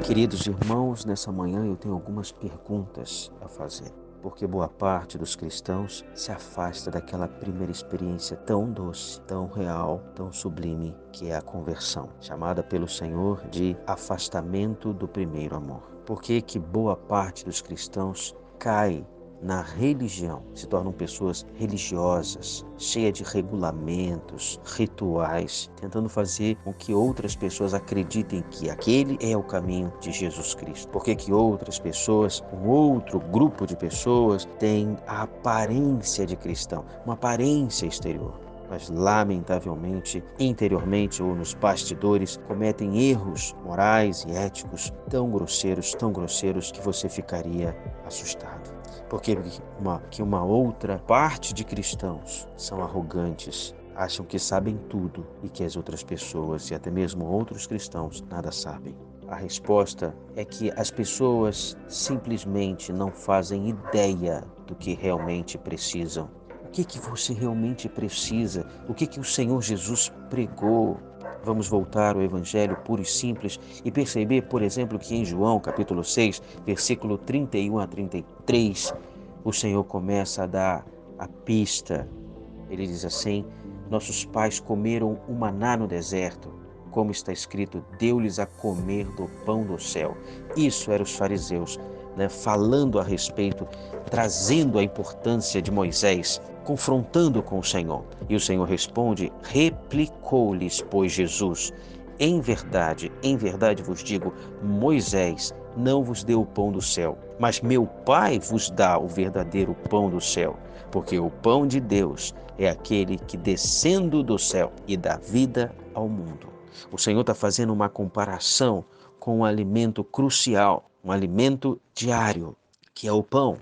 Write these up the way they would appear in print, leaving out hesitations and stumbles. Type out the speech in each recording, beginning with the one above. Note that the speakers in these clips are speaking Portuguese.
Queridos irmãos, nessa manhã eu tenho algumas perguntas a fazer, porque boa parte dos cristãos se afasta daquela primeira experiência tão doce, tão real, tão sublime, que é a conversão, chamada pelo Senhor de afastamento do primeiro amor. Por que que boa parte dos cristãos cai na religião, se tornam pessoas religiosas, cheias de regulamentos, rituais, tentando fazer com que outras pessoas acreditem que aquele é o caminho de Jesus Cristo? Por que que outras pessoas, um outro grupo de pessoas, têm a aparência de cristão, uma aparência exterior, mas lamentavelmente, interiormente ou nos bastidores, cometem erros morais e éticos tão grosseros, que você ficaria assustado? Porque uma outra parte de cristãos são arrogantes, acham que sabem tudo e que as outras pessoas e até mesmo outros cristãos nada sabem. A resposta é que as pessoas simplesmente não fazem ideia do que realmente precisam. O que que você realmente precisa? O que que o Senhor Jesus pregou? Vamos voltar ao Evangelho puro e simples e perceber, por exemplo, que em João capítulo 6, versículo 31 a 33, o Senhor começa a dar a pista. Ele diz assim: nossos pais comeram o maná no deserto, como está escrito, deu-lhes a comer do pão do céu. Isso eram os fariseus, falando a respeito, trazendo a importância de Moisés, confrontando com o Senhor. E o Senhor responde, replicou-lhes, pois Jesus, em verdade vos digo, Moisés não vos deu o pão do céu, mas meu Pai vos dá o verdadeiro pão do céu, porque o pão de Deus é aquele que descendo do céu e dá vida ao mundo. O Senhor está fazendo uma comparação com um alimento crucial, um alimento diário, que é o pão.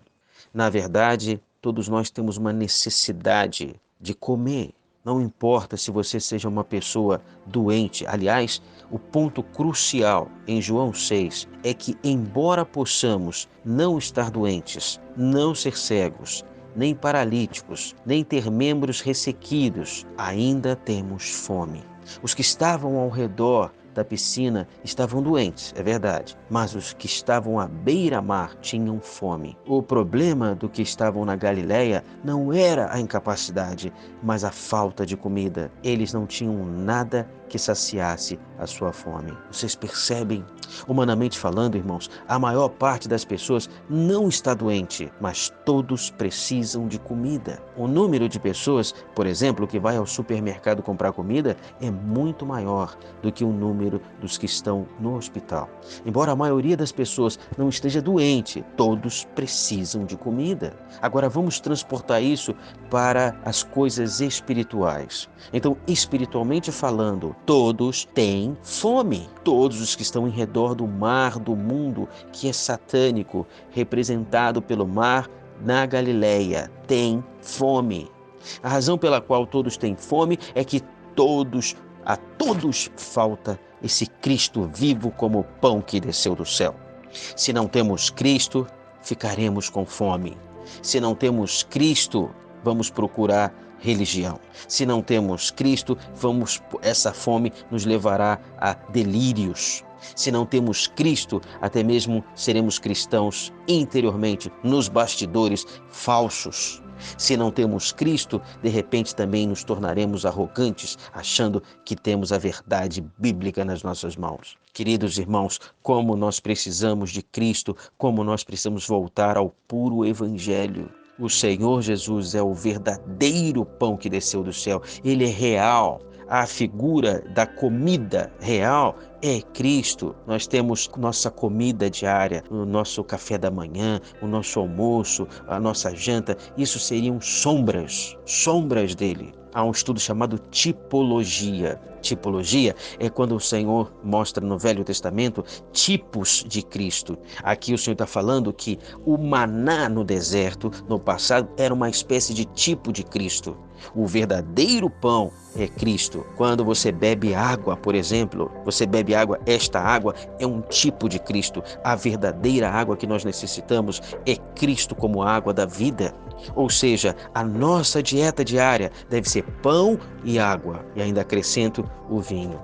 Na verdade, todos nós temos uma necessidade de comer. Não importa se você seja uma pessoa doente. Aliás, o ponto crucial em João 6 é que, embora possamos não estar doentes, não ser cegos, nem paralíticos, nem ter membros ressequidos, ainda temos fome. Os que estavam ao redor da piscina estavam doentes, é verdade, mas os que estavam à beira-mar tinham fome. O problema do que estavam na Galileia não era a incapacidade, mas a falta de comida. Eles não tinham nada que saciasse a sua fome. Vocês percebem? Humanamente falando, irmãos, a maior parte das pessoas não está doente, mas todos precisam de comida. O número de pessoas, por exemplo, que vai ao supermercado comprar comida é muito maior do que o número dos que estão no hospital. Embora a maioria das pessoas não esteja doente, todos precisam de comida. Agora vamos transportar isso para as coisas espirituais. Então, espiritualmente falando, todos têm fome. Todos os que estão em redor do mar do mundo, que é satânico, representado pelo mar na Galileia, têm fome. A razão pela qual todos têm fome é que a todos falta esse Cristo vivo como o pão que desceu do céu. Se não temos Cristo, ficaremos com fome. Se não temos Cristo, vamos procurar religião. Se não temos Cristo, essa fome nos levará a delírios. Se não temos Cristo, até mesmo seremos cristãos interiormente, nos bastidores falsos. Se não temos Cristo, de repente também nos tornaremos arrogantes, achando que temos a verdade bíblica nas nossas mãos. Queridos irmãos, como nós precisamos de Cristo, como nós precisamos voltar ao puro Evangelho. O Senhor Jesus é o verdadeiro pão que desceu do céu. Ele é real. A figura da comida real é Cristo. Nós temos nossa comida diária, o nosso café da manhã, o nosso almoço, a nossa janta. Isso seriam sombras dele. Há um estudo chamado tipologia. Tipologia é quando o Senhor mostra no Velho Testamento tipos de Cristo. Aqui o Senhor está falando que o maná no deserto, no passado, era uma espécie de tipo de Cristo. O verdadeiro pão é Cristo. Quando você bebe água, por exemplo, esta água é um tipo de Cristo. A verdadeira água que nós necessitamos é Cristo como água da vida. Ou seja, a nossa dieta diária deve ser pão e água. E ainda acrescento o vinho.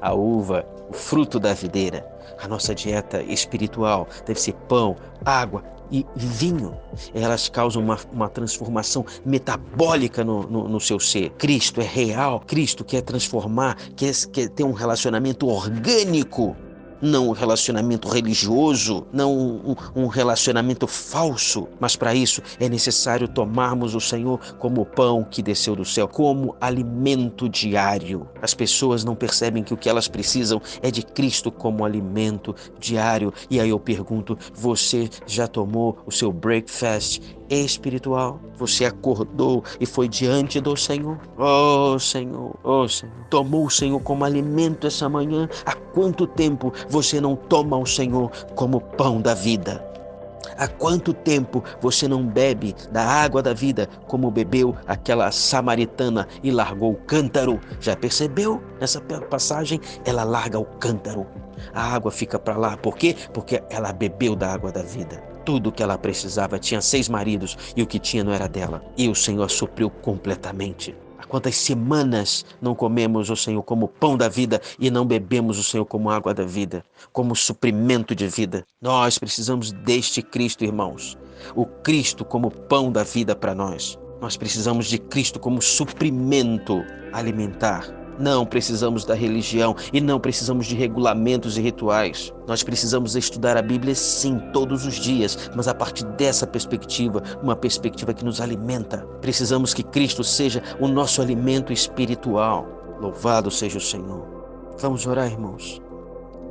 a uva, o fruto da videira. A nossa dieta espiritual deve ser pão, água e vinho. Elas causam uma transformação metabólica no seu ser. Cristo é real, Cristo quer transformar, quer ter um relacionamento orgânico, não um relacionamento religioso, não um relacionamento falso. Mas para isso é necessário tomarmos o Senhor como o pão que desceu do céu, como alimento diário. As pessoas não percebem que o que elas precisam é de Cristo como alimento diário. E aí eu pergunto, você já tomou o seu breakfast espiritual? Você acordou e foi diante do Senhor? Oh Senhor, oh Senhor, tomou o Senhor como alimento essa manhã? Há quanto tempo você não toma o Senhor como pão da vida? Há quanto tempo você não bebe da água da vida como bebeu aquela samaritana e largou o cântaro? Já percebeu? Nessa passagem, ela larga o cântaro. A água fica para lá. Por quê? Porque ela bebeu da água da vida. Tudo o que ela precisava, tinha 6 maridos e o que tinha não era dela. E o Senhor supriu completamente. Há quantas semanas não comemos o Senhor como pão da vida e não bebemos o Senhor como água da vida, como suprimento de vida? Nós precisamos deste Cristo, irmãos. O Cristo como pão da vida para nós. Nós precisamos de Cristo como suprimento alimentar. Não precisamos da religião e não precisamos de regulamentos e rituais. Nós precisamos estudar a Bíblia, sim, todos os dias, mas a partir dessa perspectiva, uma perspectiva que nos alimenta. Precisamos que Cristo seja o nosso alimento espiritual. Louvado seja o Senhor. Vamos orar, irmãos.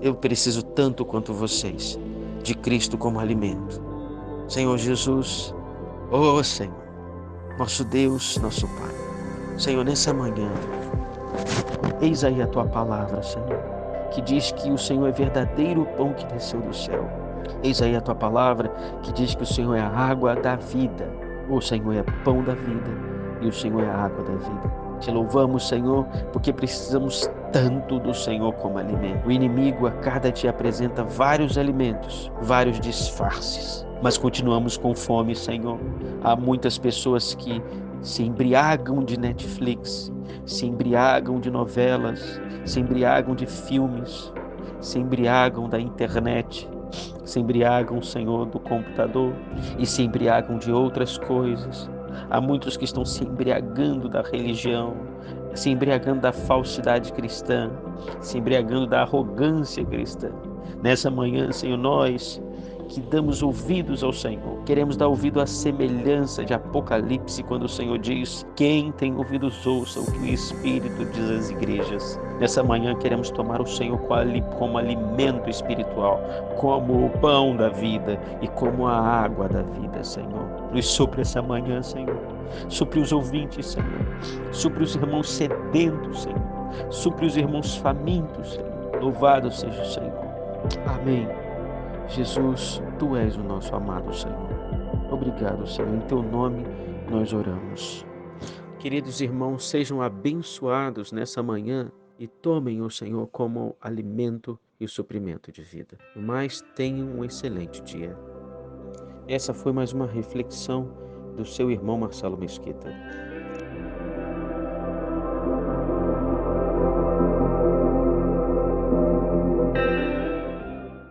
Eu preciso tanto quanto vocês de Cristo como alimento. Senhor Jesus, oh Senhor, nosso Deus, nosso Pai. Senhor, nessa manhã, eis aí a tua palavra, Senhor, que diz que o Senhor é verdadeiro pão que desceu do céu. Eis aí a tua palavra que diz que o Senhor é a água da vida. O Senhor é pão da vida e o Senhor é a água da vida. Te louvamos, Senhor, porque precisamos tanto do Senhor como alimento. O inimigo a cada dia apresenta vários alimentos, vários disfarces, mas continuamos com fome, Senhor. Há muitas pessoas que se embriagam de Netflix, se embriagam de novelas, se embriagam de filmes, se embriagam da internet, se embriagam, Senhor, do computador e se embriagam de outras coisas. Há muitos que estão se embriagando da religião, se embriagando da falsidade cristã, se embriagando da arrogância cristã. Nessa manhã, Senhor, nós que damos ouvidos ao Senhor, queremos dar ouvido à semelhança de Apocalipse, quando o Senhor diz: quem tem ouvidos ouça o que o Espírito diz às igrejas. Nessa manhã queremos tomar o Senhor como alimento espiritual, como o pão da vida e como a água da vida, Senhor. Nos supre essa manhã, Senhor. Supre os ouvintes, Senhor. Supre os irmãos sedentos, Senhor. Supre os irmãos famintos, Senhor. Louvado seja o Senhor. Amém. Jesus, Tu és o nosso amado Senhor. Obrigado, Senhor. Em Teu nome nós oramos. Queridos irmãos, sejam abençoados nessa manhã e tomem o Senhor como alimento e suprimento de vida. Mas tenham um excelente dia. Essa foi mais uma reflexão do seu irmão Marcelo Mesquita.